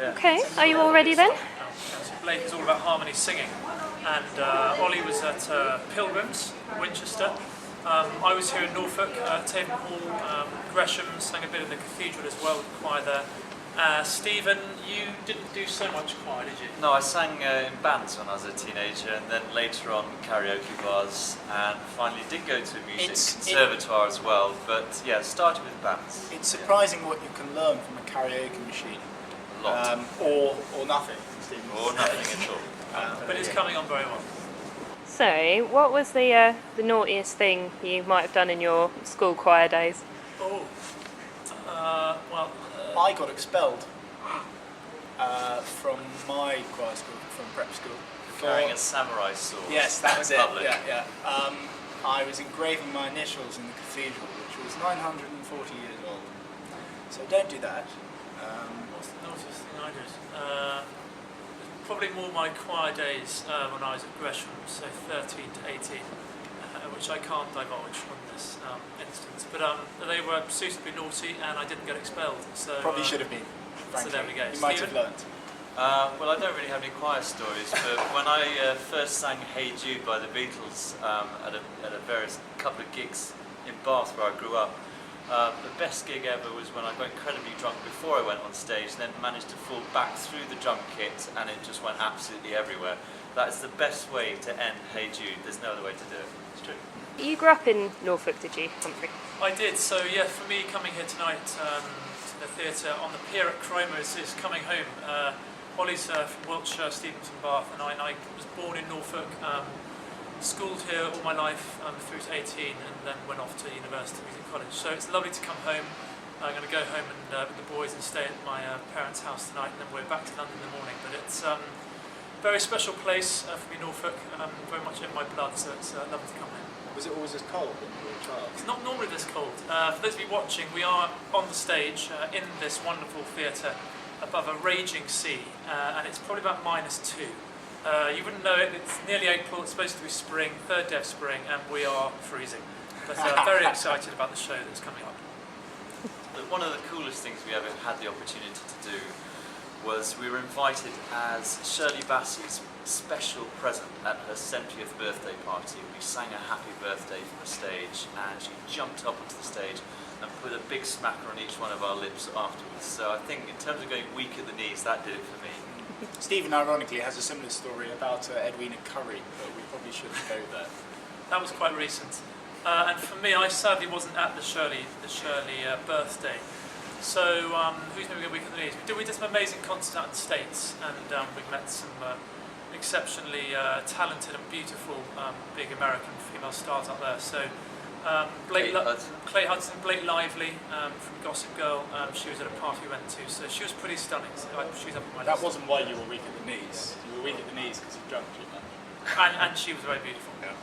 Yeah. Okay, are you all ready then? So Blake is all about harmony singing, and Ollie was at Pilgrims, Winchester. I was here in Norfolk, Taven Hall, Gresham, sang a bit in the cathedral as well with the choir there. Stephen, you didn't do so much choir, did you? No, I sang in bands when I was a teenager, and then later on karaoke bars, and finally did go to a music conservatoire as well. But yeah, started with bands. It's surprising what you can learn from a karaoke machine. A lot. Or nothing. Stephen. Or nothing at all. But it's coming on very well. So, what was the naughtiest thing you might have done in your school choir days? Oh, well... I got expelled from my choir school, from prep school. Carrying a samurai sword. Yes, that was it. Public. Yeah. I was engraving my initials in the cathedral, which was 940 years old. So don't do that. What's the naughtiest thing I did? Probably more my choir days when I was at Gresham, so 13 to 18, which I can't divulge on this instance. But they were suitably naughty and I didn't get expelled. So Probably should have been, frankly. So there we go. You might have learnt. Well, I don't really have any choir stories, but when I first sang Hey Jude by the Beatles at a various couple of gigs in Bath where I grew up, the best gig ever was when I got incredibly drunk before I went on stage and then managed to fall back through the drum kit and it just went absolutely everywhere. That is the best way to end Hey Jude. There's no other way to do it. It's true. You grew up in Norfolk, did you, Humphrey? I did, so yeah, for me coming here tonight to the theatre on the Pier at Cromer is coming home. Ollie's from Wiltshire, Stephen's from Bath, and I was born in Norfolk, schooled here all my life through to 18, and then went off to university music college. So it's lovely to come home. I'm going to go home and with the boys and stay at my parents' house tonight, and then we're back to London in the morning. But it's a very special place for me, Norfolk, very much in my blood, so it's lovely to come home. Was it always as cold when you were a child? It's not normally this cold. For those of you watching, we are on the stage in this wonderful theatre above a raging sea, and it's probably about -2. You wouldn't know it, it's nearly April, it's supposed to be spring, third day of spring, and we are freezing. But very excited about the show that's coming up. One of the coolest things we ever had the opportunity to do was we were invited as Shirley Bassey's special present at her 70th birthday party. We sang a happy birthday from the stage and she jumped up onto the stage and put a big smacker on each one of our lips afterwards. So I think in terms of going weak at the knees, that did it for me. Stephen, ironically, has a similar story about Edwina Curry, but we probably shouldn't go there. That was quite recent. And for me, I sadly wasn't at the Shirley birthday. So who's maybe going weak at the knees? We did some amazing concerts out in the States, and we met some exceptionally talented and beautiful big American female stars out there. So Clay Hudson, Blake Lively from Gossip Girl, she was at a party we went to, so she was pretty stunning. So she's up on my list. That wasn't why you were weak at the knees. You were weak at the knees because you drank too much. And she was very beautiful. Yeah.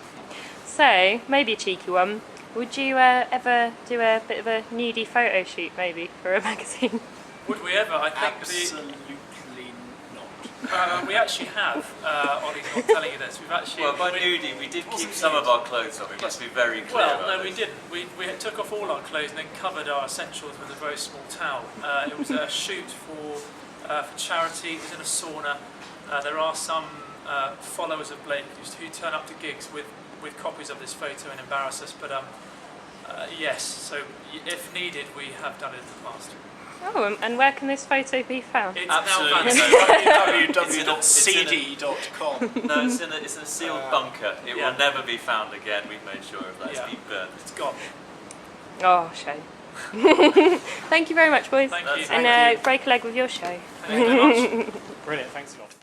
So, maybe a cheeky one. Would you ever do a bit of a nudie photo shoot, maybe, for a magazine? Would we ever? I think Absolutely we actually have. Ollie's not telling you this. We've actually. Well, by nudie, we did keep some of our clothes on. We must be very clear. Well, about no, we this. didn't. We took off all our clothes and then covered our essentials with a very small towel. It was a shoot for charity. It was in a sauna. There are some followers of Blake who turn up to gigs with copies of this photo and embarrass us. But yes, so if needed, we have done it in the past. Oh, and where can this photo be found? It's Absolutely. now www.cd.com. No, it's in a sealed bunker. It will never be found again. We've made sure of that. It's been burnt. It's gone. Oh, shame. Thank you very much, boys. Thank you. And break a leg with your show. Thank you very much. Brilliant, thanks a lot.